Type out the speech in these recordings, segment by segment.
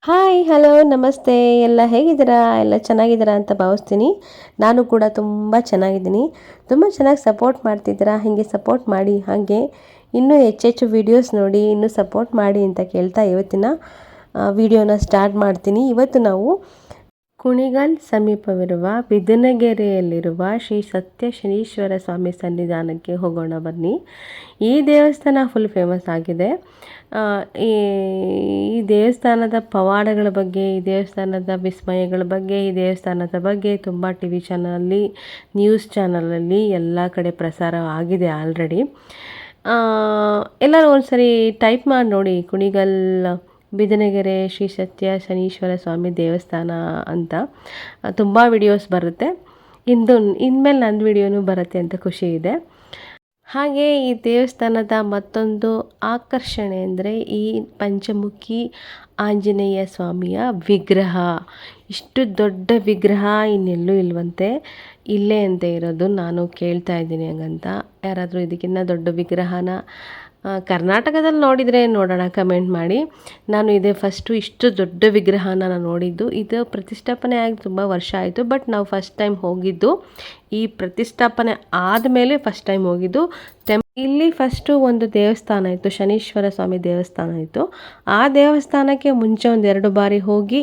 Hi hello ನಮಸ್ತೆ ಎಲ್ಲ ಹೇಗಿದ್ದೀರಾ ಎಲ್ಲ ಚೆನ್ನಾಗಿದ್ದೀರಾ ಅಂತ ಭಾವಿಸ್ತೀನಿ. ನಾನು ಕೂಡ ತುಂಬ ಚೆನ್ನಾಗಿದ್ದೀನಿ. ತುಂಬ ಚೆನ್ನಾಗಿ ಸಪೋರ್ಟ್ ಮಾಡ್ತಿದ್ದೀರಾ, ಹೀಗೆ ಸಪೋರ್ಟ್ ಮಾಡಿ, ಹಾಗೆ ಇನ್ನೂ ಹೆಚ್ಚೆಚ್ಚು ವೀಡಿಯೋಸ್ ನೋಡಿ ಇನ್ನೂ ಸಪೋರ್ಟ್ ಮಾಡಿ ಅಂತ ಕೇಳ್ತಾ ಇವತ್ತಿನ ವಿಡಿಯೋನ ಸ್ಟಾರ್ಟ್ ಮಾಡ್ತೀನಿ. ಇವತ್ತು ನಾವು ಕುಣಿಗಲ್ ಸಮೀಪವಿರುವ ಬಿದನಗೆರೆಯಲ್ಲಿರುವ ಶ್ರೀ ಸತ್ಯ ಶನೀಶ್ವರ ಸ್ವಾಮಿ ಸನ್ನಿಧಾನಕ್ಕೆ ಹೋಗೋಣ ಬನ್ನಿ. ಈ ದೇವಸ್ಥಾನ ಫುಲ್ ಫೇಮಸ್ ಆಗಿದೆ. ಈ ದೇವಸ್ಥಾನದ ಪವಾಡಗಳ ಬಗ್ಗೆ, ಈ ದೇವಸ್ಥಾನದ ವಿಸ್ಮಯಗಳ ಬಗ್ಗೆ, ಈ ದೇವಸ್ಥಾನದ ಬಗ್ಗೆ ತುಂಬ ಟಿ ವಿ ಚಾನಲಲ್ಲಿ, ನ್ಯೂಸ್ ಚಾನಲಲ್ಲಿ ಎಲ್ಲ ಕಡೆ ಪ್ರಸಾರ ಆಗಿದೆ ಆಲ್ರೆಡಿ. ಎಲ್ಲರೂ ಒಂದ್ಸರಿ ಟೈಪ್ ಮಾಡಿ ನೋಡಿ, ಕುಣಿಗಲ್ ಬಿದನಗೆರೆ ಶ್ರೀ ಸತ್ಯ ಶನೀಶ್ವರ ಸ್ವಾಮಿ ದೇವಸ್ಥಾನ ಅಂತ ತುಂಬ ವಿಡಿಯೋಸ್ ಬರುತ್ತೆ. ಇನ್ಮೇಲೆ ನನ್ನ ವಿಡಿಯೋನೂ ಬರುತ್ತೆ ಅಂತ ಖುಷಿ ಇದೆ. ಹಾಗೆ ಈ ದೇವಸ್ಥಾನದ ಮತ್ತೊಂದು ಆಕರ್ಷಣೆ ಅಂದರೆ ಈ ಪಂಚಮುಖಿ ಆಂಜನೇಯ ಸ್ವಾಮಿಯ ವಿಗ್ರಹ. ಇಷ್ಟು ದೊಡ್ಡ ವಿಗ್ರಹ ಇನ್ನೆಲ್ಲೂ ಇಲ್ವಂತೆ, ಇಲ್ಲೇ ಅಂತ ಇರೋದು. ನಾನು ಕೇಳ್ತಾ ಇದ್ದೀನಿ ಹಂಗಂತ. ಯಾರಾದರೂ ಇದಕ್ಕಿಂತ ದೊಡ್ಡ ವಿಗ್ರಹನ ಕರ್ನಾಟಕದಲ್ಲಿ ನೋಡಿದರೆ ನೋಡೋಣ, ಕಮೆಂಟ್ ಮಾಡಿ. ನಾನು ಇದೇ ಫಸ್ಟು ಇಷ್ಟು ದೊಡ್ಡ ವಿಗ್ರಹನ ನಾನು ನೋಡಿದ್ದು. ಇದು ಪ್ರತಿಷ್ಠಾಪನೆ ಆಗಿ ತುಂಬ ವರ್ಷ ಆಯಿತು, ಬಟ್ ನಾವು ಫಸ್ಟ್ ಟೈಮ್ ಹೋಗಿದ್ದು ಈ ಪ್ರತಿಷ್ಠಾಪನೆ ಆದಮೇಲೆ ಫಸ್ಟ್ ಟೈಮ್ ಹೋಗಿದ್ದು. ಇಲ್ಲಿ ಫಸ್ಟು ಒಂದು ದೇವಸ್ಥಾನ ಇತ್ತು, ಶನೀಶ್ವರ ಸ್ವಾಮಿ ದೇವಸ್ಥಾನ ಇತ್ತು. ಆ ದೇವಸ್ಥಾನಕ್ಕೆ ಮುಂಚೆ ಒಂದು 2 ಬಾರಿ ಹೋಗಿ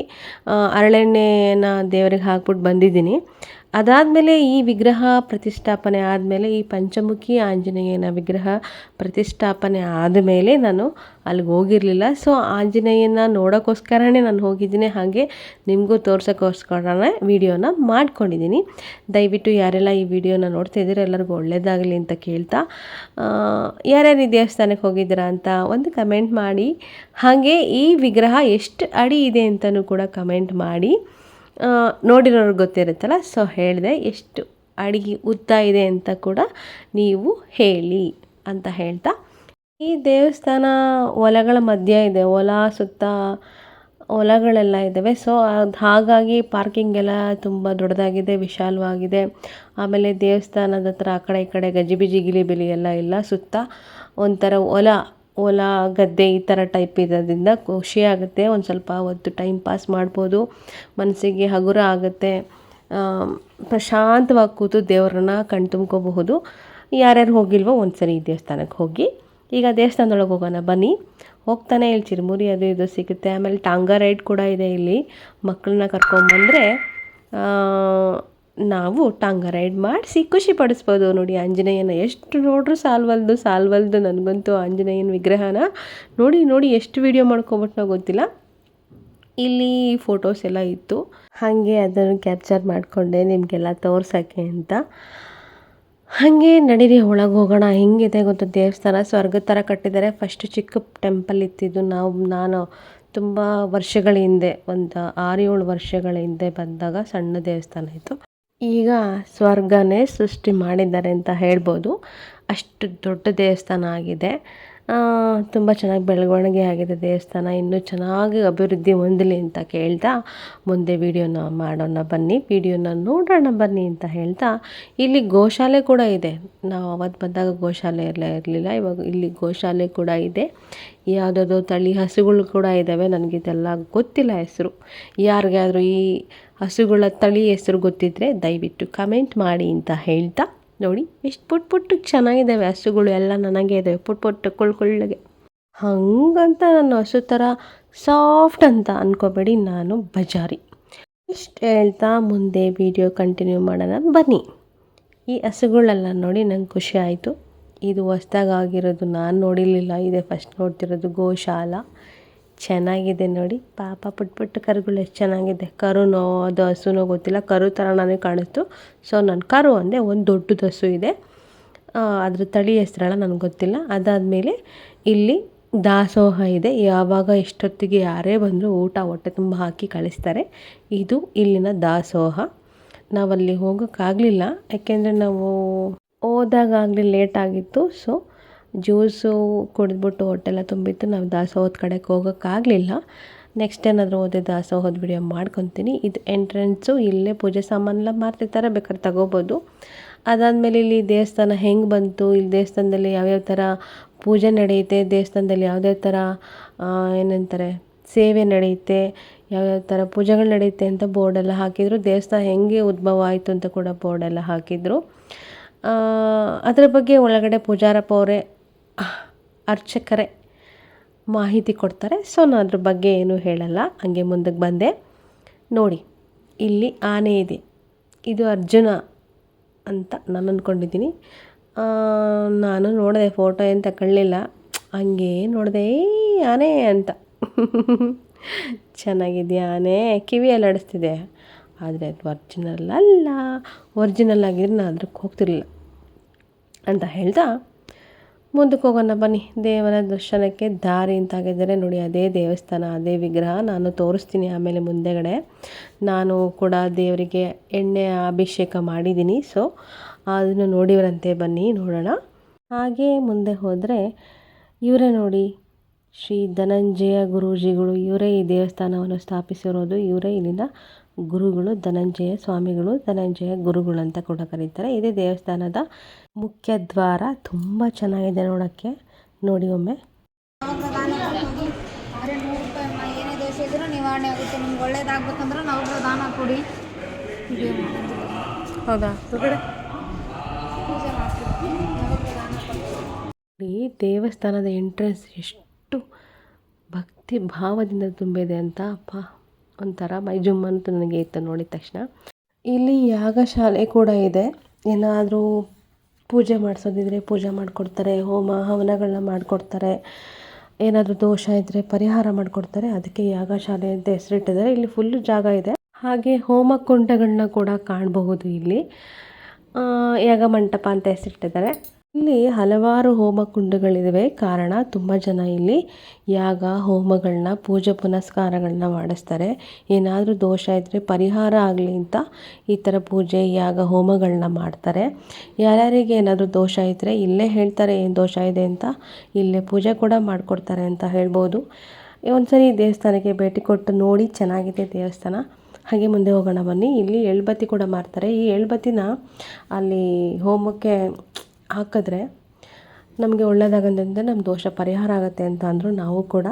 ಹರಳೆಣ್ಣೆನ ದೇವರಿಗೆ ಹಾಕ್ಬಿಟ್ಟು ಬಂದಿದ್ದೀನಿ. ಅದಾದಮೇಲೆ ಈ ವಿಗ್ರಹ ಪ್ರತಿಷ್ಠಾಪನೆ ಆದಮೇಲೆ, ಈ ಪಂಚಮುಖಿ ಆಂಜನೇಯನ ವಿಗ್ರಹ ಪ್ರತಿಷ್ಠಾಪನೆ ಆದಮೇಲೆ ನಾನು ಅಲ್ಲಿಗೆ ಹೋಗಿರಲಿಲ್ಲ. ಸೊ ಆಂಜನೇಯನ ನೋಡೋಕ್ಕೋಸ್ಕರನೇ ನಾನು ಹೋಗಿದ್ದೀನಿ, ಹಾಗೆ ನಿಮಗೂ ತೋರ್ಸೋಕ್ಕೋಸ್ಕರನೇ ವಿಡಿಯೋನ ಮಾಡ್ಕೊಂಡಿದ್ದೀನಿ. ದಯವಿಟ್ಟು ಯಾರೆಲ್ಲ ಈ ವಿಡಿಯೋನ ನೋಡ್ತಾ ಇದ್ದೀರ ಎಲ್ಲರಿಗೂ ಒಳ್ಳೆಯದಾಗಲಿ ಅಂತ ಕೇಳ್ತಾ, ಯಾರ್ಯಾರು ಈ ದೇವಸ್ಥಾನಕ್ಕೆ ಹೋಗಿದ್ದೀರಾ ಅಂತ ಒಂದು ಕಮೆಂಟ್ ಮಾಡಿ. ಹಾಗೆ ಈ ವಿಗ್ರಹ ಎಷ್ಟು ಅಡಿ ಇದೆ ಅಂತಲೂ ಕೂಡ ಕಮೆಂಟ್ ಮಾಡಿ. ನೋಡಿರೋರ್ಗೆ ಗೊತ್ತಿರುತ್ತಲ್ಲ, ಸೊ ಹೇಳಿದೆ ಎಷ್ಟು ಅಡಿ ಉದ್ದ ಇದೆ ಅಂತ ಕೂಡ ನೀವು ಹೇಳಿ ಅಂತ ಹೇಳ್ತಾ, ಈ ದೇವಸ್ಥಾನ ಹೊಲಗಳ ಮಧ್ಯೆ ಇದೆ. ಸುತ್ತ ಹೊಲಗಳೆಲ್ಲ ಇದ್ದಾವೆ. ಸೊ ಅದು ಹಾಗಾಗಿ ಪಾರ್ಕಿಂಗ್ ಎಲ್ಲ ತುಂಬ ದೊಡ್ಡದಾಗಿದೆ, ವಿಶಾಲವಾಗಿದೆ. ಆಮೇಲೆ ದೇವಸ್ಥಾನದ ಹತ್ರ ಆ ಕಡೆ ಈ ಕಡೆ ಗಜಿಬಿಜಿ ಗಿಲಿಬಿಲಿ ಎಲ್ಲ ಇಲ್ಲ. ಸುತ್ತ ಒಂಥರ ಹೊಲ ಗದ್ದೆ ಈ ಥರ ಟೈಪ್ ಇರೋದ್ರಿಂದ ಖುಷಿಯಾಗುತ್ತೆ. ಒಂದು ಸ್ವಲ್ಪ ಹೊತ್ತು ಟೈಮ್ ಪಾಸ್ ಮಾಡ್ಬೋದು, ಮನಸ್ಸಿಗೆ ಹಗುರ ಆಗುತ್ತೆ, ಪ್ರಶಾಂತವಾಗಿ ಕೂತು ದೇವರನ್ನ ಕಣ್ತುಂಬ್ಕೋಬಹುದು. ಯಾರ್ಯಾರು ಹೋಗಿಲ್ವೋ ಒಂದ್ಸರಿ ಈ ದೇವಸ್ಥಾನಕ್ಕೆ ಹೋಗಿ. ಈಗ ದೇವಸ್ಥಾನದೊಳಗೆ ಹೋಗೋಣ ಬನ್ನಿ. ಹೋಗ್ತಾನೆ ಇಲ್ಲಿ ಚಿರುಮುರಿ ಅದು ಇದು ಸಿಗುತ್ತೆ. ಆಮೇಲೆ ಟಾಂಗಾ ರೈಡ್ ಕೂಡ ಇದೆ. ಇಲ್ಲಿ ಮಕ್ಕಳನ್ನ ಕರ್ಕೊಂಬಂದರೆ ನಾವು ಟಾಂಗಾ ರೈಡ್ ಮಾಡಿಸಿ ಖುಷಿ ಪಡಿಸ್ಬೋದು. ನೋಡಿ ಆಂಜನೇಯನ ಎಷ್ಟು ನೋಡ್ರೂ ಸಾಲ್ವಲ್ದು. ನನಗಂತೂ ಆಂಜನೇಯನ ವಿಗ್ರಹನ ನೋಡಿ ಎಷ್ಟು ವಿಡಿಯೋ ಮಾಡ್ಕೊಬಿಟ್ನೋ ಗೊತ್ತಿಲ್ಲ. ಇಲ್ಲಿ ಫೋಟೋಸ್ ಎಲ್ಲ ಇತ್ತು, ಹಾಗೆ ಅದನ್ನು ಕ್ಯಾಪ್ಚರ್ ಮಾಡಿಕೊಂಡೆ ನಿಮಗೆಲ್ಲ ತೋರ್ಸೋಕ್ಕೆ ಅಂತ. ಹಾಗೆ ನಡೀರಿ ಒಳಗೆ ಹೋಗೋಣ. ಹೆಂಗಿದೆ ಗೊತ್ತು ದೇವಸ್ಥಾನ, ಸ್ವರ್ಗದ ಥರ ಕಟ್ಟಿದ್ದಾರೆ. ಫಸ್ಟ್ ಚಿಕ್ಕ ಟೆಂಪಲ್ ಇತ್ತಿದ್ದು. ನಾನು ತುಂಬ ವರ್ಷಗಳ ಹಿಂದೆ, ಒಂದು 6-7 ವರ್ಷಗಳ ಹಿಂದೆ ಬಂದಾಗ ಸಣ್ಣ ದೇವಸ್ಥಾನ ಇತ್ತು. ಈಗ ಸ್ವರ್ಗನೇ ಸೃಷ್ಟಿ ಮಾಡಿದ್ದಾರೆ ಅಂತ ಹೇಳ್ಬೋದು. ಅಷ್ಟು ದೊಡ್ಡ ದೇವಸ್ಥಾನ ಆಗಿದೆ. ತುಂಬ ಚೆನ್ನಾಗಿ ಬೆಳವಣಿಗೆ ಆಗಿದೆ ದೇವಸ್ಥಾನ. ಇನ್ನೂ ಚೆನ್ನಾಗಿ ಅಭಿವೃದ್ಧಿ ಹೊಂದಲಿ ಅಂತ ಕೇಳ್ತಾ ಮುಂದೆ ವಿಡಿಯೋನ ಮಾಡೋಣ ಬನ್ನಿ, ವಿಡಿಯೋನ ನೋಡೋಣ ಬನ್ನಿ ಅಂತ ಹೇಳ್ತಾ, ಇಲ್ಲಿ ಗೋಶಾಲೆ ಕೂಡ ಇದೆ. ನಾವು ಅವತ್ತು ಬಂದಾಗ ಗೋಶಾಲೆ ಎಲ್ಲ ಇರಲಿಲ್ಲ, ಇವಾಗ ಇಲ್ಲಿ ಗೋಶಾಲೆ ಕೂಡ ಇದೆ. ಯಾವುದಾದ್ರು ತಳಿ ಹಸುಗಳು ಕೂಡ ಇದ್ದಾವೆ. ನನಗಿದೆಲ್ಲ ಗೊತ್ತಿಲ್ಲ ಹೆಸರು. ಯಾರಿಗಾದರೂ ಈ ಹಸುಗಳ ತಳಿ ಹೆಸರು ಗೊತ್ತಿದ್ದರೆ ದಯವಿಟ್ಟು ಕಮೆಂಟ್ ಮಾಡಿ ಅಂತ ಹೇಳ್ತಾ, ನೋಡಿ ಎಷ್ಟು ಪುಟ್ಟು ಚೆನ್ನಾಗಿದ್ದಾವೆ ಹಸುಗಳು ಎಲ್ಲ. ನನಗೆ ಇದ್ದಾವೆ ಪುಟ್ಟು ಕೊಳ್ಳಗೆ. ಹಾಗಂತ ನಾನು ಹಸು ಥರ ಸಾಫ್ಟ್ ಅಂತ ಅಂದ್ಕೋಬೇಡಿ, ನಾನು ಬಜಾರಿ. ಇಷ್ಟು ಹೇಳ್ತಾ ಮುಂದೆ ವಿಡಿಯೋ ಕಂಟಿನ್ಯೂ ಮಾಡೋಣ ಬನ್ನಿ. ಈ ಹಸುಗಳೆಲ್ಲ ನೋಡಿ ನಂಗೆ ಖುಷಿ ಆಯಿತು. ಇದು ಹೊಸ್ದಾಗಿರೋದು, ನಾನು ನೋಡಿರಲಿಲ್ಲ, ಇದೆ ಫಸ್ಟ್ ನೋಡ್ತಿರೋದು. ಗೋಶಾಲ ಚೆನ್ನಾಗಿದೆ ನೋಡಿ. ಪಾಪ ಪುಟ್ಟು ಕರುಗಳು ಎಷ್ಟು ಚೆನ್ನಾಗಿದೆ. ಕರುನೋ ಅದು ಹಸುನೋ ಗೊತ್ತಿಲ್ಲ, ಕರು ಥರ ನನಗೆ ಕಾಣಿಸ್ತು. ಸೊ ನಾನು ಕರು ಅಂದೆ. ಒಂದು ದೊಡ್ಡದು ಹಸು ಇದೆ, ಅದ್ರ ತಳಿ ಹೆಸರೆಲ್ಲ ನನಗೆ ಗೊತ್ತಿಲ್ಲ. ಅದಾದಮೇಲೆ ಇಲ್ಲಿ ದಾಸೋಹ ಇದೆ. ಯಾವಾಗ ಎಷ್ಟೊತ್ತಿಗೆ ಯಾರೇ ಬಂದರೂ ಊಟ ಹೊಟ್ಟೆ ತುಂಬ ಹಾಕಿ ಕಳಿಸ್ತಾರೆ. ಇದು ಇಲ್ಲಿನ ದಾಸೋಹ. ನಾವಲ್ಲಿ ಹೋಗೋಕ್ಕಾಗಲಿಲ್ಲ, ಯಾಕೆಂದರೆ ನಾವು ಹೋದಾಗಲೇ ಲೇಟ್ ಆಗಿತ್ತು. ಸೊ ಜ್ಯೂಸು ಕುಡಿದ್ಬಿಟ್ಟು ಹೊಟ್ಟೆಲ್ಲ ತುಂಬಿತ್ತು. ನಾವು ದಾಸೋಹದ ಕಡೆಗೆ ಹೋಗೋಕ್ಕಾಗಲಿಲ್ಲ. ನೆಕ್ಸ್ಟ್ ಏನಾದರೂ ಹೋದೆ ದಾಸೋಹದ ವಿಡಿಯೋ ಮಾಡ್ಕೊತೀನಿ. ಇದು ಎಂಟ್ರೆನ್ಸು. ಇಲ್ಲೇ ಪೂಜೆ ಸಾಮಾನೆಲ್ಲ ಮಾರ್ತಿರ್ತಾರೆ, ಬೇಕಾದ್ರೆ ತಗೋಬೋದು. ಅದಾದಮೇಲೆ ಇಲ್ಲಿ ದೇವಸ್ಥಾನ ಹೆಂಗೆ ಬಂತು, ಇಲ್ಲಿ ದೇವಸ್ಥಾನದಲ್ಲಿ ಯಾವ್ಯಾವ ಥರ ಪೂಜೆ ನಡೆಯುತ್ತೆ, ದೇವಸ್ಥಾನದಲ್ಲಿ ಯಾವುದೇ ಥರ ಏನಂತಾರೆ ಸೇವೆ ನಡೆಯುತ್ತೆ, ಯಾವ್ಯಾವ ಥರ ಪೂಜೆಗಳು ನಡೆಯುತ್ತೆ ಅಂತ ಬೋರ್ಡೆಲ್ಲ ಹಾಕಿದರು. ದೇವಸ್ಥಾನ ಹೆಂಗೆ ಉದ್ಭವ ಆಯಿತು ಅಂತ ಕೂಡ ಬೋರ್ಡೆಲ್ಲ ಹಾಕಿದರು. ಅದರ ಬಗ್ಗೆ ಒಳಗಡೆ ಪೂಜಾರಪ್ಪ ಅವರೇ, ಅರ್ಚಕರೇ ಮಾಹಿತಿ ಕೊಡ್ತಾರೆ. ಸೊ ನಾನು ಅದ್ರ ಬಗ್ಗೆ ಏನೂ ಹೇಳಲ್ಲ, ಹಾಗೆ ಮುಂದಕ್ಕೆ ಬಂದೆ. ನೋಡಿ, ಇಲ್ಲಿ ಆನೆ ಇದೆ. ಇದು ಅರ್ಜುನ ಅಂತ ನಾನು ಅಂದ್ಕೊಂಡಿದ್ದೀನಿ. ನಾನು ನೋಡಿದೆ, ಫೋಟೋ ಏನು ತಗೊಳ್ಳಿಲ್ಲ, ಹಂಗೆ ನೋಡಿದೆ, ಆನೆ ಅಂತ. ಚೆನ್ನಾಗಿದೆಯಾ ಆನೆ, ಕಿವಿಯಲ್ಲಿ ಆಡಿಸ್ತಿದೆ. ಆದರೆ ಅದು ಒರ್ಜಿನಲ್ ಅಲ್ಲ. ಒರ್ಜಿನಲ್ ಆಗಿದ್ರೆ ನಾನು ಅದಕ್ಕೆ ಹೋಗ್ತಿರ್ಲಿಲ್ಲ ಅಂತ ಹೇಳ್ತಾ ಮುಂದಕ್ಕೆ ಹೋಗೋಣ ಬನ್ನಿ. ದೇವರ ದರ್ಶನಕ್ಕೆ ದಾರಿ ಅಂತಾಗಿದ್ದರೆ ನೋಡಿ, ಅದೇ ದೇವಸ್ಥಾನ, ಅದೇ ವಿಗ್ರಹ. ನಾನು ತೋರಿಸ್ತೀನಿ ಆಮೇಲೆ ಮುಂದೆಗಡೆ. ನಾನು ಕೂಡ ದೇವರಿಗೆ ಎಣ್ಣೆ ಅಭಿಷೇಕ ಮಾಡಿದ್ದೀನಿ. ಸೊ ಅದನ್ನು ನೋಡಿವರಂತೆ, ಬನ್ನಿ ನೋಡೋಣ. ಹಾಗೆ ಮುಂದೆ ಹೋದರೆ ಇವರೇ ನೋಡಿ, ಶ್ರೀ ಧನಂಜಯ ಗುರೂಜಿಗಳು. ಇವರೇ ಈ ದೇವಸ್ಥಾನವನ್ನು ಸ್ಥಾಪಿಸಿರೋದು. ಇವರೇ ಇಲ್ಲಿನ ಗುರುಗಳು, ಧನಂಜಯ ಸ್ವಾಮಿಗಳು, ಧನಂಜಯ ಗುರುಗಳು ಅಂತ ಕೂಡ ಕರೀತಾರೆ. ಇದೇ ದೇವಸ್ಥಾನದ ಮುಖ್ಯ ದ್ವಾರ. ತುಂಬ ಚೆನ್ನಾಗಿದೆ ನೋಡೋಕ್ಕೆ. ನೋಡಿ ಒಮ್ಮೆ. ಏನೇ ದೋಷ ಇದ್ರೂ ನಿವಾರಣೆ ಆಗುತ್ತೆ. ನಿಮ್ಗೆ ಒಳ್ಳೇದಾಗಬೇಕಂದ್ರೆ ನಾವು ದಾನ ಕೊಡಿ. ಹೌದಾ? ಈ ದೇವಸ್ಥಾನದ ಎಂಟ್ರೆನ್ಸ್ ಎಷ್ಟು ಭಕ್ತಿ ಭಾವದಿಂದ ತುಂಬಿದೆ ಅಂತ, ಅಪ್ಪ ಒಂಥರ ಮೈ ಜುಮ್ಮಂತೂ ನನಗೆ ಇತ್ತು ನೋಡಿದ ತಕ್ಷಣ. ಇಲ್ಲಿ ಯಾಗಶಾಲೆ ಕೂಡ ಇದೆ. ಏನಾದರೂ ಪೂಜೆ ಮಾಡಿಸೋದಿದ್ರೆ ಪೂಜೆ ಮಾಡಿಕೊಡ್ತಾರೆ, ಹೋಮ ಹವನಗಳನ್ನ ಮಾಡಿಕೊಡ್ತಾರೆ. ಏನಾದರೂ ದೋಷ ಇದ್ದರೆ ಪರಿಹಾರ ಮಾಡಿಕೊಡ್ತಾರೆ. ಅದಕ್ಕೆ ಯಾಗಶಾಲೆ ಅಂತ ಹೆಸರಿಟ್ಟಿದ್ದಾರೆ. ಇಲ್ಲಿ ಫುಲ್ಲು ಜಾಗ ಇದೆ. ಹಾಗೆ ಹೋಮಕುಂಡಗಳನ್ನ ಕೂಡ ಕಾಣಬಹುದು. ಇಲ್ಲಿ ಯಾಗ ಮಂಟಪ ಅಂತ ಹೆಸರಿಟ್ಟಿದ್ದಾರೆ. ಇಲ್ಲಿ ಹಲವಾರು ಹೋಮಕುಂಡಗಳಿವೆ. ಕಾರಣ ತುಂಬ ಜನ ಇಲ್ಲಿ ಯಾಗ ಹೋಮಗಳನ್ನ, ಪೂಜೆ ಪುನಸ್ಕಾರಗಳನ್ನ ಮಾಡಿಸ್ತಾರೆ. ಏನಾದರೂ ದೋಷ ಇದ್ದರೆ ಪರಿಹಾರ ಆಗಲಿ ಅಂತ ಈ ಥರ ಪೂಜೆ ಯಾಗ ಹೋಮಗಳನ್ನ ಮಾಡ್ತಾರೆ. ಯಾರ್ಯಾರಿಗೆ ಏನಾದರೂ ದೋಷ ಇದ್ದರೆ ಇಲ್ಲೇ ಹೇಳ್ತಾರೆ ಏನು ದೋಷ ಇದೆ ಅಂತ. ಇಲ್ಲೇ ಪೂಜೆ ಕೂಡ ಮಾಡಿಕೊಡ್ತಾರೆ ಅಂತ ಹೇಳ್ಬೋದು. ಒಂದ್ಸರಿ ದೇವಸ್ಥಾನಕ್ಕೆ ಭೇಟಿ ಕೊಟ್ಟು ನೋಡಿ, ಚೆನ್ನಾಗಿದೆ ದೇವಸ್ಥಾನ. ಹಾಗೆ ಮುಂದೆ ಹೋಗೋಣ ಬನ್ನಿ. ಇಲ್ಲಿ ಎಳ್ಬತ್ತಿ ಕೂಡ ಮಾರ್ತಾರೆ. ಈ ಎಳ್ಬತ್ತಿನ ಅಲ್ಲಿ ಹೋಮಕ್ಕೆ ಹಾಕಿದ್ರೆ ನಮಗೆ ಒಳ್ಳೆಯದಾಗಂದ್ರೆ ನಮ್ಮ ದೋಷ ಪರಿಹಾರ ಆಗುತ್ತೆ ಅಂತ ಅಂದರು. ನಾವು ಕೂಡ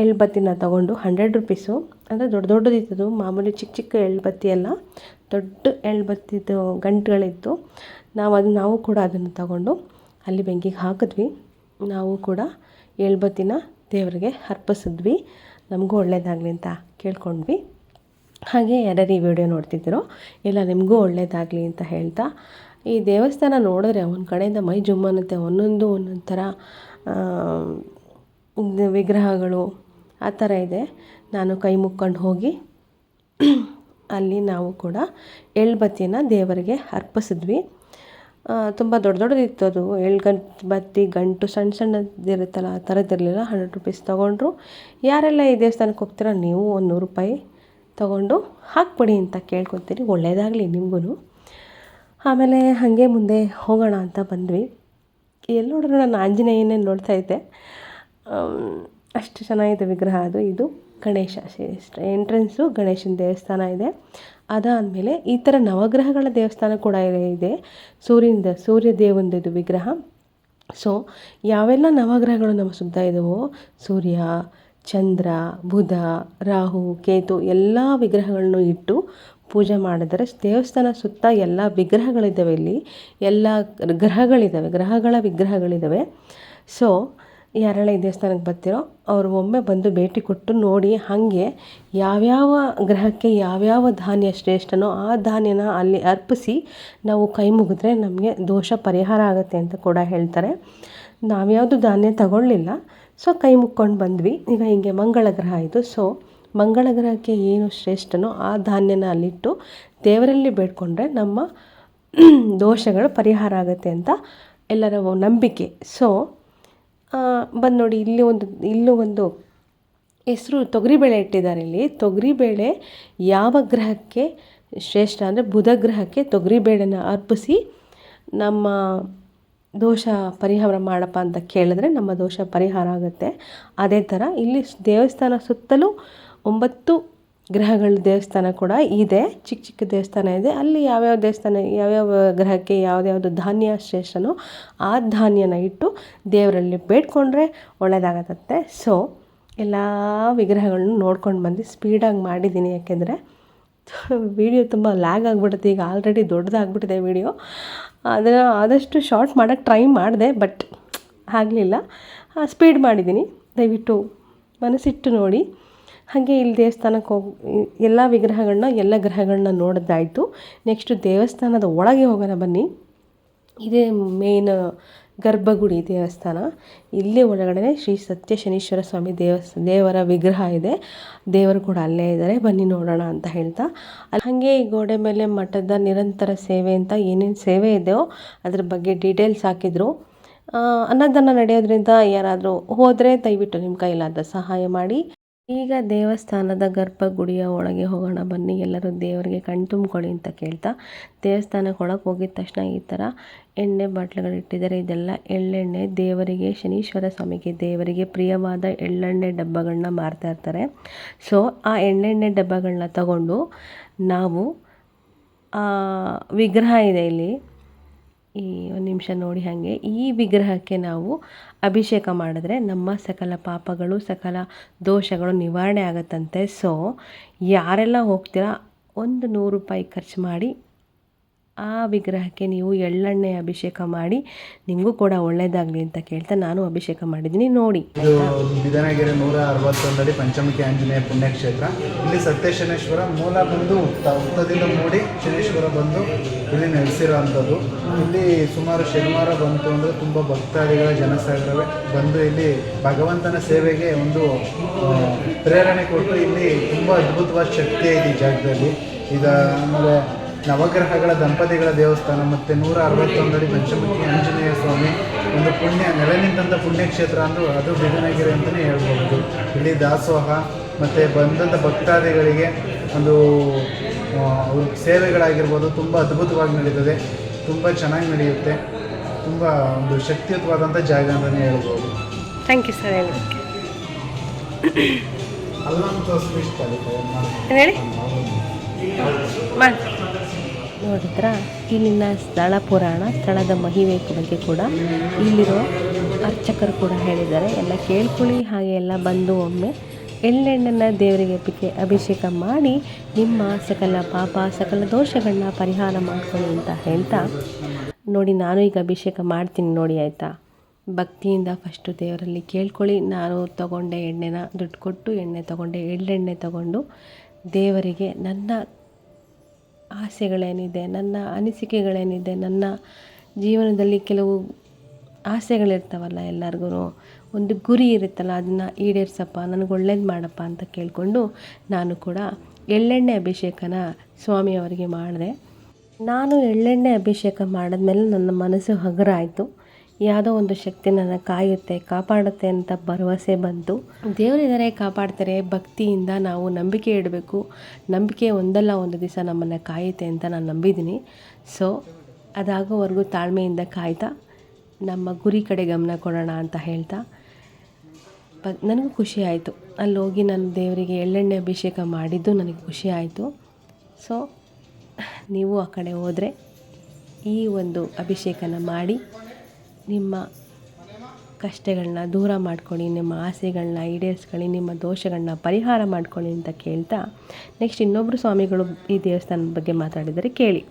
ಎಳ್ಬತ್ತಿನ ತಗೊಂಡು 100 ರೂಪೀಸು, ಅಂದರೆ ದೊಡ್ಡ ದೊಡ್ಡದಿತ್ತು. ಮಾಮೂಲಿ ಚಿಕ್ಕ ಚಿಕ್ಕ ಎಳ್ಬತ್ತಿ ಎಲ್ಲ, ದೊಡ್ಡ ಎಳ್ಬತ್ತಿದ್ದು ಗಂಟುಗಳಿತ್ತು. ನಾವು ಕೂಡ ಅದನ್ನು ತಗೊಂಡು ಅಲ್ಲಿ ಬೆಂಕಿಗೆ ಹಾಕಿದ್ವಿ. ನಾವು ಕೂಡ ಎಳ್ಬತ್ತಿನ ದೇವರಿಗೆ ಅರ್ಪಿಸಿದ್ವಿ. ನಮಗೂ ಒಳ್ಳೆಯದಾಗಲಿ ಅಂತ ಕೇಳ್ಕೊಂಡ್ವಿ. ಹಾಗೆ ಯಾರ್ಯಾರು ಈ ವಿಡಿಯೋ ನೋಡ್ತಿದ್ದೀರೋ ಎಲ್ಲ ನಿಮಗೂ ಒಳ್ಳೆಯದಾಗಲಿ ಅಂತ ಹೇಳ್ತಾ, ಈ ದೇವಸ್ಥಾನ ನೋಡಿದ್ರೆ ಒಂದು ಕಡೆಯಿಂದ ಮೈ ಜುಮ್ ಅನ್ನುತ್ತೆ. ಒಂದೊಂದು ಥರ ವಿಗ್ರಹಗಳು ಆ ಥರ ಇದೆ. ನಾನು ಕೈ ಮುಕ್ಕೊಂಡು ಹೋಗಿ ಅಲ್ಲಿ ನಾವು ಕೂಡ ಎಳ್ಬತ್ತಿನ ದೇವರಿಗೆ ಅರ್ಪಿಸಿದ್ವಿ. ತುಂಬ ದೊಡ್ಡ ದೊಡ್ಡದಿತ್ತು ಅದು. ಬತ್ತಿ ಗಂಟು ಸಣ್ಣ ಸಣ್ಣದಿರುತ್ತಲ್ಲ, ಆ ಥರದ್ದಿರಲಿಲ್ಲ. 100 ರೂಪೀಸ್ ತೊಗೊಂಡ್ರು. ಯಾರೆಲ್ಲ ಈ ದೇವಸ್ಥಾನಕ್ಕೆ ಹೋಗ್ತೀರಾ ನೀವು ಒಂದು 100 ರೂಪಾಯಿ ತೊಗೊಂಡು ಹಾಕ್ಬಿಡಿ ಅಂತ ಕೇಳ್ಕೊತೀನಿ. ಒಳ್ಳೆಯದಾಗಲಿ ನಿಮಗೂ. ಆಮೇಲೆ ಹಾಗೆ ಮುಂದೆ ಹೋಗೋಣ ಅಂತ ಬಂದ್ವಿ. ಎಲ್ಲಿ ನೋಡಿದ್ರು ನಾನು ಆಂಜನೇಯನೇ ನೋಡ್ತಾ ಇದ್ದೆ. ಅಷ್ಟು ಚೆನ್ನಾಗಿದೆ ವಿಗ್ರಹ ಅದು. ಇದು ಗಣೇಶ ಎಂಟ್ರೆನ್ಸು, ಗಣೇಶನ ದೇವಸ್ಥಾನ ಇದೆ. ಅದಾದಮೇಲೆ ಈ ಥರ ನವಗ್ರಹಗಳ ದೇವಸ್ಥಾನ ಕೂಡ ಇದೆ. ಸೂರ್ಯ ದೇವಂದು ವಿಗ್ರಹ. ಸೊ ಯಾವೆಲ್ಲ ನವಗ್ರಹಗಳು ನಮ್ಮ ಸುತ್ತ ಇದ್ದಾವೋ, ಸೂರ್ಯ, ಚಂದ್ರ, ಬುಧ, ರಾಹು, ಕೇತು ಎಲ್ಲ ವಿಗ್ರಹಗಳನ್ನು ಇಟ್ಟು ಪೂಜೆ ಮಾಡಿದರೆ ದೇವಸ್ಥಾನ ಸುತ್ತ ಎಲ್ಲ ವಿಗ್ರಹಗಳಿದ್ದಾವೆ. ಇಲ್ಲಿ ಎಲ್ಲ ಗ್ರಹಗಳ ವಿಗ್ರಹಗಳಿದ್ದಾವೆ. ಸೊ ಯಾರೆಲ್ಲ ಈ ದೇವಸ್ಥಾನಕ್ಕೆ ಬರ್ತೀರೋ ಅವರು ಒಮ್ಮೆ ಬಂದು ಭೇಟಿ ಕೊಟ್ಟು ನೋಡಿ. ಹಾಗೆ ಯಾವ್ಯಾವ ಗ್ರಹಕ್ಕೆ ಯಾವ್ಯಾವ ಧಾನ್ಯ ಶ್ರೇಷ್ಠನೋ ಆ ಧಾನ್ಯನ ಅಲ್ಲಿ ಅರ್ಪಿಸಿ ನಾವು ಕೈ ಮುಗಿದ್ರೆ ನಮಗೆ ದೋಷ ಪರಿಹಾರ ಆಗುತ್ತೆ ಅಂತ ಕೂಡ ಹೇಳ್ತಾರೆ. ನಾವ್ಯಾವುದು ಧಾನ್ಯ ತಗೊಳ್ಳಿಲ್ಲ. ಸೊ ಕೈ ಮುಕ್ಕೊಂಡು ಬಂದ್ವಿ. ಈಗ ಹಿಂಗೆ ಮಂಗಳ ಗ್ರಹ ಇದು. ಸೊ ಮಂಗಳ ಗ್ರಹಕ್ಕೆ ಏನು ಶ್ರೇಷ್ಠನೋ ಆ ಧಾನ್ಯನ ಅಲ್ಲಿಟ್ಟು ದೇವರಲ್ಲಿ ಬೇಡ್ಕೊಂಡ್ರೆ ನಮ್ಮ ದೋಷಗಳು ಪರಿಹಾರ ಆಗುತ್ತೆ ಅಂತ ಎಲ್ಲರ ನಂಬಿಕೆ. ಸೊ ಬಂದು ನೋಡಿ, ಇಲ್ಲೂ ಒಂದು ಹೆಸರು ತೊಗರಿಬೇಳೆ ಇಟ್ಟಿದ್ದಾರೆ. ಇಲ್ಲಿ ತೊಗರಿಬೇಳೆ ಯಾವ ಗ್ರಹಕ್ಕೆ ಶ್ರೇಷ್ಠ ಅಂದರೆ ಬುಧ ಗ್ರಹಕ್ಕೆ ತೊಗರಿಬೇಳೆನ ಅರ್ಪಿಸಿ ನಮ್ಮ ದೋಷ ಪರಿಹಾರ ಮಾಡಪ್ಪ ಅಂತ ಕೇಳಿದ್ರೆ ನಮ್ಮ ದೋಷ ಪರಿಹಾರ ಆಗುತ್ತೆ. ಅದೇ ಥರ ಇಲ್ಲಿ ದೇವಸ್ಥಾನ ಸುತ್ತಲೂ 9 ಗ್ರಹಗಳ ದೇವಸ್ಥಾನ ಕೂಡ ಇದೆ. ಚಿಕ್ಕ ಚಿಕ್ಕ ದೇವಸ್ಥಾನ ಇದೆ. ಅಲ್ಲಿ ಯಾವ್ಯಾವ ಗ್ರಹಕ್ಕೆ ಯಾವ್ದು ಧಾನ್ಯ ಶ್ರೇಷ್ಠನೋ ಆ ಧಾನ್ಯನ ಇಟ್ಟು ದೇವರಲ್ಲಿ ಬೇಡ್ಕೊಂಡ್ರೆ ಒಳ್ಳೆಯದಾಗತ್ತೆ. ಸೊ ಎಲ್ಲ ವಿಗ್ರಹಗಳನ್ನೂ ನೋಡ್ಕೊಂಡು ಬಂದು ಸ್ಪೀಡಾಗಿ ಮಾಡಿದ್ದೀನಿ. ಯಾಕೆಂದರೆ ವಿಡಿಯೋ ತುಂಬ ಲ್ಯಾಗ್ ಆಗಿಬಿಡುತ್ತೆ. ಈಗ ಆಲ್ರೆಡಿ ದೊಡ್ಡದಾಗ್ಬಿಟ್ಟಿದೆ ವಿಡಿಯೋ. ಅದನ್ನು ಆದಷ್ಟು ಶಾರ್ಟ್ ಮಾಡೋಕ್ಕೆ ಟ್ರೈ ಮಾಡಿದೆ, ಬಟ್ ಆಗಲಿಲ್ಲ. ಸ್ಪೀಡ್ ಮಾಡಿದ್ದೀನಿ. ದಯವಿಟ್ಟು ಮನಸ್ಸಿಟ್ಟು ನೋಡಿ. ಹಾಗೆ ಇಲ್ಲಿ ದೇವಸ್ಥಾನಕ್ಕೆ ಹೋಗಿ ಎಲ್ಲ ವಿಗ್ರಹಗಳನ್ನ ಎಲ್ಲ ಗ್ರಹಗಳನ್ನ ನೋಡೋದಾಯಿತು. ನೆಕ್ಸ್ಟು ದೇವಸ್ಥಾನದ ಒಳಗೆ ಹೋಗೋಣ ಬನ್ನಿ. ಇದೇ ಮೇನ್ ಗರ್ಭಗುಡಿ ದೇವಸ್ಥಾನ. ಇಲ್ಲೇ ಒಳಗಡೆ ಶ್ರೀ ಸತ್ಯ ಶನೀಶ್ವರ ಸ್ವಾಮಿ ದೇವರ ವಿಗ್ರಹ ಇದೆ. ದೇವರು ಕೂಡ ಅಲ್ಲೇ ಇದ್ದಾರೆ, ಬನ್ನಿ ನೋಡೋಣ ಅಂತ ಹೇಳ್ತಾ ಹಾಗೆ ಈ ಗೋಡೆ ಮೇಲೆ ಮಠದ ನಿರಂತರ ಸೇವೆ ಅಂತ ಏನೇನು ಸೇವೆ ಇದೆಯೋ ಅದ್ರ ಬಗ್ಗೆ ಡೀಟೇಲ್ಸ್ ಹಾಕಿದರು. ಅನ್ನದಾನ ನಡೆಯೋದ್ರಿಂದ ಯಾರಾದರೂ ಹೋದರೆ ದಯವಿಟ್ಟು ನಿಮ್ಮ ಕೈಲಾದ ಸಹಾಯ ಮಾಡಿ. ಈಗ ದೇವಸ್ಥಾನದ ಗರ್ಭಗುಡಿಯ ಒಳಗೆ ಹೋಗೋಣ ಬನ್ನಿ. ಎಲ್ಲರೂ ದೇವರಿಗೆ ಕಣ್ತುಂಬ್ಕೊಳ್ಳಿ ಅಂತ ಕೇಳ್ತಾ ದೇವಸ್ಥಾನಕ್ಕೆ ಒಳಗೆ ಹೋಗಿದ ತಕ್ಷಣ ಈ ಥರ ಎಣ್ಣೆ ಬಾಟ್ಲುಗಳಿಟ್ಟಿದ್ದಾರೆ. ಇದೆಲ್ಲ ಎಳ್ಳೆಣ್ಣೆ. ದೇವರಿಗೆ, ಶನೀಶ್ವರ ಸ್ವಾಮಿಗೆ ದೇವರಿಗೆ ಪ್ರಿಯವಾದ ಎಳ್ಳೆಣ್ಣೆ ಡಬ್ಬಗಳನ್ನ ಮಾರ್ತಾ ಇರ್ತಾರೆ. ಸೊ ಆ ಎಳ್ಳೆಣ್ಣೆ ಡಬ್ಬಗಳನ್ನ ತಗೊಂಡು ನಾವು ವಿಗ್ರಹ ಇದೆ ಇಲ್ಲಿ, ಈ ಒಂದು ನಿಮಿಷ ನೋಡಿ, ಹಾಗೆ ಈ ವಿಗ್ರಹಕ್ಕೆ ನಾವು ಅಭಿಷೇಕ ಮಾಡಿದ್ರೆ ನಮ್ಮ ಸಕಲ ಪಾಪಗಳು, ಸಕಲ ದೋಷಗಳು ನಿವಾರಣೆ ಆಗುತ್ತಂತೆ. ಸೊ ಯಾರೆಲ್ಲ ಹೋಗ್ತೀರಾ, ಒಂದು 100 ರೂಪಾಯಿ ಖರ್ಚು ಮಾಡಿ ಆ ವಿಗ್ರಹಕ್ಕೆ ನೀವು ಎಳ್ಳೆಣ್ಣೆ ಅಭಿಷೇಕ ಮಾಡಿ, ನಿಮಗೂ ಕೂಡ ಒಳ್ಳೆಯದಾಗಲಿ ಅಂತ ಕೇಳ್ತಾ ನಾನು ಅಭಿಷೇಕ ಮಾಡಿದ್ದೀನಿ ನೋಡಿ. ಇದು ಬಿದನಗಿರಿ 161 ಅಡಿ ಪಂಚಮುಖಿ ಆಂಜನೇಯ ಪುಣ್ಯಕ್ಷೇತ್ರ. ಇಲ್ಲಿ ಸತ್ಯಶನೇಶ್ವರ ಮೂಲ ಬಂದು ಉತ್ತದಿಂದ ಮೂಡಿ ಶನೇಶ್ವರ ಬಂದು ಇಲ್ಲಿ ನೆಲೆಸಿರೋವಂಥದ್ದು. ಇಲ್ಲಿ ಸುಮಾರು ಶನಿವಾರ ಬಂತು ಅಂದರೆ ತುಂಬ ಭಕ್ತಾದಿಗಳ ಜನಸಾಗರವೇ ಬಂದು ಇಲ್ಲಿ ಭಗವಂತನ ಸೇವೆಗೆ ಒಂದು ಪ್ರೇರಣೆ ಕೊಟ್ಟು ಇಲ್ಲಿ ತುಂಬ ಅದ್ಭುತವಾದ ಶಕ್ತಿ ಇದೆ ಈ ಜಾಗದಲ್ಲಿ. ಆಮೇಲೆ ನವಗ್ರಹಗಳ ದಂಪತಿಗಳ ದೇವಸ್ಥಾನ ಮತ್ತು 161 ಅಡಿ ಪಂಚಮುಖಿ ಆಂಜನೇಯ ಸ್ವಾಮಿ ಒಂದು ನೆಲೆ ನಿಂತಹ ಪುಣ್ಯಕ್ಷೇತ್ರ ಅಂದು ಅದು ಬಿದನಗಿರಿ ಅಂತಲೇ ಹೇಳ್ಬೋದು. ಇಲ್ಲಿ ದಾಸೋಹ ಮತ್ತು ಬಂದಂಥ ಭಕ್ತಾದಿಗಳಿಗೆ ಒಂದು ಅವ್ರ ಸೇವೆಗಳಾಗಿರ್ಬೋದು ತುಂಬ ಅದ್ಭುತವಾಗಿ ನಡೀತದೆ, ತುಂಬ ಚೆನ್ನಾಗಿ ನಡೆಯುತ್ತೆ. ತುಂಬ ಒಂದು ಶಕ್ತಿಯುತವಾದಂಥ ಜಾಗ ಅಂತಲೇ ಹೇಳ್ಬೋದು. Thank you sir. ಹೇಳೋದಕ್ಕೆ ಅಲ್ಲಂತ ಸ್ವೀಟ್ ಹೇಳಿ ನೋಡಿದ್ರಾ, ಇಲ್ಲಿನ ಸ್ಥಳ ಪುರಾಣ, ಸ್ಥಳದ ಮಹಿಮೆ ಬಗ್ಗೆ ಕೂಡ ಇಲ್ಲಿರೋ ಅರ್ಚಕರು ಕೂಡ ಹೇಳಿದ್ದಾರೆ. ಎಲ್ಲ ಕೇಳ್ಕೊಳ್ಳಿ. ಹಾಗೆ ಎಲ್ಲ ಬಂದು ಒಮ್ಮೆ ಎಳ್ಳೆಣ್ಣೆನ ದೇವರಿಗೆ ಅಭಿಷೇಕ ಮಾಡಿ ನಿಮ್ಮ ಸಕಲ ಪಾಪ, ಸಕಲ ದೋಷಗಳನ್ನ ಪರಿಹಾರ ಮಾಡ್ಕೊಳ್ಳಿ ಅಂತ ಹೇಳ್ತಾ ನೋಡಿ, ನಾನು ಈಗ ಅಭಿಷೇಕ ಮಾಡ್ತೀನಿ ನೋಡಿ, ಆಯಿತಾ. ಭಕ್ತಿಯಿಂದ ಫಸ್ಟು ದೇವರಲ್ಲಿ ಕೇಳ್ಕೊಳ್ಳಿ. ನಾನು ತೊಗೊಂಡೆ ಎಣ್ಣೆನ, ದುಡ್ಡು ಕೊಟ್ಟು ಎಣ್ಣೆ ತೊಗೊಂಡೆ, ಎಳ್ಳೆಣ್ಣೆ ತೊಗೊಂಡು ದೇವರಿಗೆ ನನ್ನ ಆಸೆಗಳೇನಿದೆ, ನನ್ನ ಅನಿಸಿಕೆಗಳೇನಿದೆ, ನನ್ನ ಜೀವನದಲ್ಲಿ ಕೆಲವು ಆಸೆಗಳಿರ್ತಾವಲ್ಲ, ಎಲ್ಲರಿಗೂ ಒಂದು ಗುರಿ ಇರುತ್ತಲ್ಲ, ಅದನ್ನು ಈಡೇರಿಸಪ್ಪ, ನನಗೆ ಒಳ್ಳೇದು ಮಾಡಪ್ಪ ಅಂತ ಕೇಳಿಕೊಂಡು ನಾನು ಕೂಡ ಎಳ್ಳೆಣ್ಣೆ ಅಭಿಷೇಕನ ಸ್ವಾಮಿಯವರಿಗೆ ಮಾಡಿದೆ. ನಾನು ಎಳ್ಳೆಣ್ಣೆ ಅಭಿಷೇಕ ಮಾಡಿದ್ಮೇಲೆ ನನ್ನ ಮನಸ್ಸು ಹಗುರ ಆಯಿತು. ಯಾವುದೋ ಒಂದು ಶಕ್ತಿ ನನ್ನ ಕಾಯುತ್ತೆ, ಕಾಪಾಡುತ್ತೆ ಅಂತ ಭರವಸೆ ಬಂತು. ದೇವರಿದ್ದಾರೆ, ಕಾಪಾಡ್ತಾರೆ. ಭಕ್ತಿಯಿಂದ ನಾವು ನಂಬಿಕೆ ಇಡಬೇಕು. ನಂಬಿಕೆ ಒಂದಲ್ಲ ಒಂದು ದಿವಸ ನಮ್ಮನ್ನು ಕಾಯುತ್ತೆ ಅಂತ ನಾನು ನಂಬಿದ್ದೀನಿ. ಸೊ ಅದಾಗೋವರೆಗೂ ತಾಳ್ಮೆಯಿಂದ ಕಾಯ್ತಾ ನಮ್ಮ ಗುರಿ ಕಡೆ ಗಮನ ಕೊಡೋಣ ಅಂತ ಹೇಳ್ತಾ ನನಗೂ ಖುಷಿ ಆಯಿತು. ಅಲ್ಲಿ ಹೋಗಿ ನಾನು ದೇವರಿಗೆ ಎಳ್ಳೆಣ್ಣೆ ಅಭಿಷೇಕ ಮಾಡಿದ್ದು ನನಗೆ ಖುಷಿ ಆಯಿತು. ಸೊ ನೀವು ಆ ಕಡೆ ಹೋದರೆ ಈ ಒಂದು ಅಭಿಷೇಕನ ಮಾಡಿ ನಿಮ್ಮ ಕಷ್ಟಗಳನ್ನ ದೂರ ಮಾಡ್ಕೊಳ್ಳಿ, ನಿಮ್ಮ ಆಸೆಗಳನ್ನ ಈಡೇರಿಸ್ಕೊಳ್ಳಿ, ನಿಮ್ಮ ದೋಷಗಳನ್ನ ಪರಿಹಾರ ಮಾಡ್ಕೊಳ್ಳಿ ಅಂತ ಕೇಳ್ತಾ ನೆಕ್ಸ್ಟ್ ಇನ್ನೊಬ್ಬರು ಸ್ವಾಮಿಗಳು ಈ ದೇವಸ್ಥಾನದ ಬಗ್ಗೆ ಮಾತಾಡಿದರೆ ಕೇಳಿ.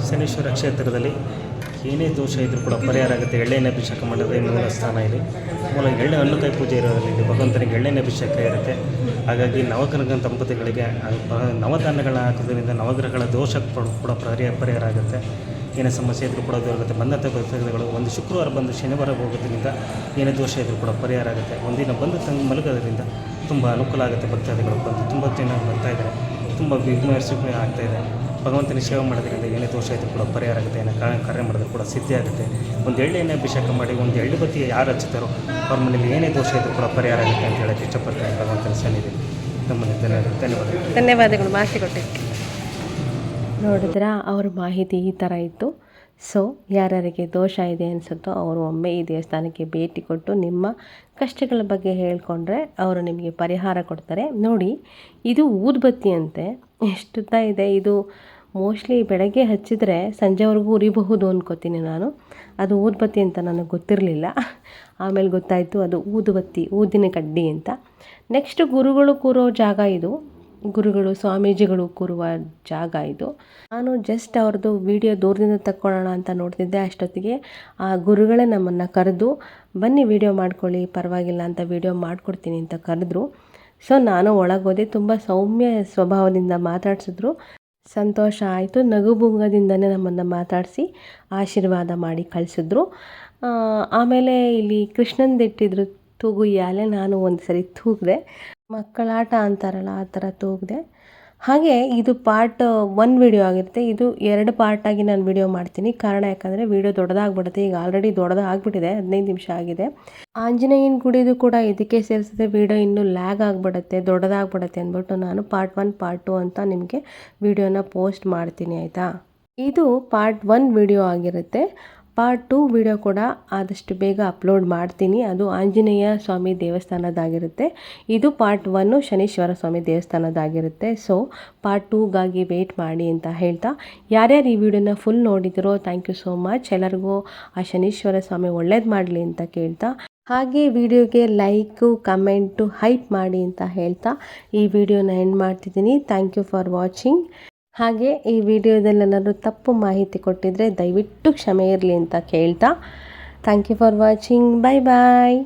ಶನೀಶ್ವರ ಕ್ಷೇತ್ರದಲ್ಲಿ ಏನೇ ದೋಷ ಇದ್ದರೂ ಕೂಡ ಪರಿಹಾರ ಆಗುತ್ತೆ. ಎಳ್ಳೆಣ್ಣೆ ಅಭಿಷೇಕ ಮಾಡಿದ್ರೆ ಮೂಲ ಸ್ಥಾನ ಇದೆ. ಮೂಲ ಎಳ್ಳೆ ಹಣ್ಣುಕಾಯಿ ಪೂಜೆ ಇರೋದ್ರಲ್ಲಿ ಭಗವಂತನಿಗೆ ಎಳ್ಳೆಣ್ಣೆ ಅಭಿಷೇಕ ಇರುತ್ತೆ. ಹಾಗಾಗಿ ನವಗ್ರಹ ದಂಪತಿಗಳಿಗೆ ನವಧಾನ್ಯಗಳನ್ನ ಹಾಕೋದ್ರಿಂದ ನವಗ್ರಹಗಳ ದೋಷ ಕೂಡ ಪರಿಹಾರ ಆಗುತ್ತೆ. ಏನೇ ಸಮಸ್ಯೆ ಇದ್ದರೂ ಕೂಡ ದೊರಕುತ್ತೆ. ಬಂದಂಥ ಭಕ್ತಾದಿಗಳು ಒಂದು ಶುಕ್ರವಾರ ಬಂದು ಶನಿವಾರ ಹೋಗೋದ್ರಿಂದ ಏನೇ ದೋಷ ಇದ್ದರೂ ಕೂಡ ಪರಿಹಾರ ಆಗುತ್ತೆ. ಒಂದಿನ ಬಂದು ಮಲಗೋದ್ರಿಂದ ತುಂಬ ಅನುಕೂಲ ಆಗುತ್ತೆ. ಭಕ್ತಾದಿಗಳು ಬಂದು ತುಂಬ ಚೆನ್ನಾಗಿ ಬರ್ತಾಯಿದ್ದಾರೆ, ತುಂಬ ವಿಘ್ನೇಶ್ವರ ಆಗ್ತಾಯಿದೆ. ಭಗವಂತನ ಸೇವೆ ಮಾಡೋದ್ರಿಂದ ಏನೇ ದೋಷ ಇದ್ದರೂ ಕೂಡ ಪರಿಹಾರ ಆಗುತ್ತೆ. ಏನೋ ಕಾರ್ಯ ಮಾಡಿದ್ರು ಕೂಡ ಸಿದ್ಧಿ ಆಗುತ್ತೆ. ಒಂದು ಎಣ್ಣೆ ಅಭಿಷೇಕ ಮಾಡಿ ಒಂದು ಎಳ್ಳು ಬತ್ತಿ ಯಾರು ಹಚ್ಚುತ್ತಾರೋ ಅವ್ರ ಮನೇಲಿ ಏನೇ ದೋಷ ಇದ್ದರೂ ಕೂಡ ಪರಿಹಾರ ಆಗುತ್ತೆ ಅಂತ ಹೇಳೋಕ್ಕೆ ಇಷ್ಟಪಡ್ತೀನಿ. ಭಗವಂತನ ಸನ್ನಿಧಿ ನಮ್ಮಲ್ಲಿ ಧನ್ಯವಾದಗಳು ಮಾಹಿತಿ ಕೊಟ್ಟಿದ್ದಕ್ಕೆ. ನೋಡಿದ್ರ ಅವ್ರ ಮಾಹಿತಿ ಈ ಥರ ಇತ್ತು. ಸೊ ಯಾರ್ಯಾರಿಗೆ ದೋಷ ಇದೆ ಅನಿಸುತ್ತೋ ಅವರು ಒಮ್ಮೆ ಈ ದೇವಸ್ಥಾನಕ್ಕೆ ಭೇಟಿ ಕೊಟ್ಟು ನಿಮ್ಮ ಕಷ್ಟಗಳ ಬಗ್ಗೆ ಹೇಳ್ಕೊಂಡ್ರೆ ಅವರು ನಿಮಗೆ ಪರಿಹಾರ ಕೊಡ್ತಾರೆ. ನೋಡಿ, ಇದು ಊದುಬತ್ತಿ ಅಂತೆ, ಎಷ್ಟು ಉದ್ದ ಇದೆ. ಇದು ಮೋಸ್ಟ್ಲಿ ಬೆಳಗ್ಗೆ ಹಚ್ಚಿದ್ರೆ ಸಂಜೆವರೆಗೂ ಉರಿಬಹುದು ಅಂದ್ಕೋತೀನಿ ನಾನು. ಅದು ಊದುಬತ್ತಿ ಅಂತ ನನಗೆ ಗೊತ್ತಿರಲಿಲ್ಲ. ಆಮೇಲೆ ಗೊತ್ತಾಯಿತು ಅದು ಊದುಬತ್ತಿ, ಊದಿನ ಕಡ್ಡಿ ಅಂತ. ನೆಕ್ಸ್ಟ್ ಗುರುಗಳು ಕೂರೋ ಜಾಗ ಇದು. ಗುರುಗಳು, ಸ್ವಾಮೀಜಿಗಳು ಕೂರುವ ಜಾಗ ಇದು. ನಾನು ಜಸ್ಟ್ ಅವ್ರದ್ದು ವಿಡಿಯೋ ದೂರದಿಂದ ತಕ್ಕೊಳ್ಳೋಣ ಅಂತ ನೋಡ್ತಿದ್ದೆ. ಅಷ್ಟೊತ್ತಿಗೆ ಆ ಗುರುಗಳೇ ನಮ್ಮನ್ನು ಕರೆದು, ಬನ್ನಿ ವಿಡಿಯೋ ಮಾಡ್ಕೊಳ್ಳಿ, ಪರವಾಗಿಲ್ಲ ಅಂತ ವಿಡಿಯೋ ಮಾಡಿಕೊಡ್ತೀನಿ ಅಂತ ಕರೆದ್ರು. ಸೊ ನಾನು ಒಳಗೋದೆ. ತುಂಬ ಸೌಮ್ಯ ಸ್ವಭಾವದಿಂದ ಮಾತಾಡಿಸಿದ್ರು. ಸಂತೋಷ ಆಯಿತು. ನಗುಬುಂಗದಿಂದನೇ ನಮ್ಮನ್ನು ಮಾತಾಡಿಸಿ ಆಶೀರ್ವಾದ ಮಾಡಿ ಕಳಿಸಿದ್ರು. ಆಮೇಲೆ ಇಲ್ಲಿ ಕೃಷ್ಣಂದಿಟ್ಟಿದ್ರು ತೂಗುಯ್ಯಾಲೆ. ನಾನು ಒಂದು ಸರಿ ತೂಗಿದೆ. ಮಕ್ಕಳಾಟ ಅಂತಾರಲ್ಲ ಆ ಥರ ತೂಗಿದೆ. ಹಾಗೆ ಇದು ಪಾರ್ಟ್ 1 ವಿಡಿಯೋ ಆಗಿರುತ್ತೆ. ಇದು 2 ಪಾರ್ಟಾಗಿ ನಾನು ವಿಡಿಯೋ ಮಾಡ್ತೀನಿ. ಕಾರಣ ಯಾಕಂದರೆ ವಿಡಿಯೋ ದೊಡ್ಡದಾಗ್ಬಿಡುತ್ತೆ. ಈಗ ಆಲ್ರೆಡಿ ದೊಡ್ಡದಾಗ್ಬಿಟ್ಟಿದೆ, 15 ನಿಮಿಷ ಆಗಿದೆ. ಆಂಜನೇಯನ ಗುಡಿದು ಕೂಡ ಇದಕ್ಕೆ ಸೇರಿಸಿದೆ. ವಿಡಿಯೋ ಇನ್ನೂ ಲ್ಯಾಗ್ ಆಗಿಬಿಡುತ್ತೆ, ದೊಡ್ಡದಾಗ್ಬಿಡುತ್ತೆ ಅಂದ್ಬಿಟ್ಟು ನಾನು ಪಾರ್ಟ್ 1 ಪಾರ್ಟ್ 2 ಅಂತ ನಿಮಗೆ ವಿಡಿಯೋನ ಪೋಸ್ಟ್ ಮಾಡ್ತೀನಿ, ಆಯಿತಾ. ಇದು ಪಾರ್ಟ್ 1 ವಿಡಿಯೋ ಆಗಿರುತ್ತೆ. ಪಾರ್ಟ್ 2 ವಿಡಿಯೋ ಕೂಡ ಆದಷ್ಟು ಬೇಗ ಅಪ್ಲೋಡ್ ಮಾಡ್ತೀನಿ. ಅದು ಆಂಜನೇಯ ಸ್ವಾಮಿ ದೇವಸ್ಥಾನದಾಗಿರುತ್ತೆ. ಇದು ಪಾರ್ಟ್ 1 ಶನೀಶ್ವರ ಸ್ವಾಮಿ ದೇವಸ್ಥಾನದಾಗಿರುತ್ತೆ. ಸೊ ಪಾರ್ಟ್ 2ಗಾಗಿ ವೆಯ್ಟ್ ಮಾಡಿ ಅಂತ ಹೇಳ್ತಾ, ಯಾರ್ಯಾರು ಈ ವಿಡಿಯೋನ ಫುಲ್ ನೋಡಿದಿರೋ ಥ್ಯಾಂಕ್ ಯು ಸೋ ಮಚ್. ಎಲ್ಲರಿಗೂ ಆ ಶನೀಶ್ವರ ಸ್ವಾಮಿ ಒಳ್ಳೇದು ಮಾಡಲಿ ಅಂತ ಕೇಳ್ತಾ, ಹಾಗೆ ವಿಡಿಯೋಗೆ ಲೈಕು, ಕಮೆಂಟು, ಹೈಪ್ ಮಾಡಿ ಅಂತ ಹೇಳ್ತಾ ಈ ವಿಡಿಯೋನ ಎಂಡ್ ಮಾಡ್ತಿದ್ದೀನಿ. Thank you for watching. ಹಾಗೆ ಈ ವಿಡಿಯೋದಲ್ಲಿ ಏನಾದರೂ ತಪ್ಪು ಮಾಹಿತಿ ಕೊಟ್ಟಿದ್ದರೆ ದಯವಿಟ್ಟು ಕ್ಷಮೆ ಇರಲಿ ಅಂತ ಕೇಳ್ತಾ, thank you for watching. Bye bye.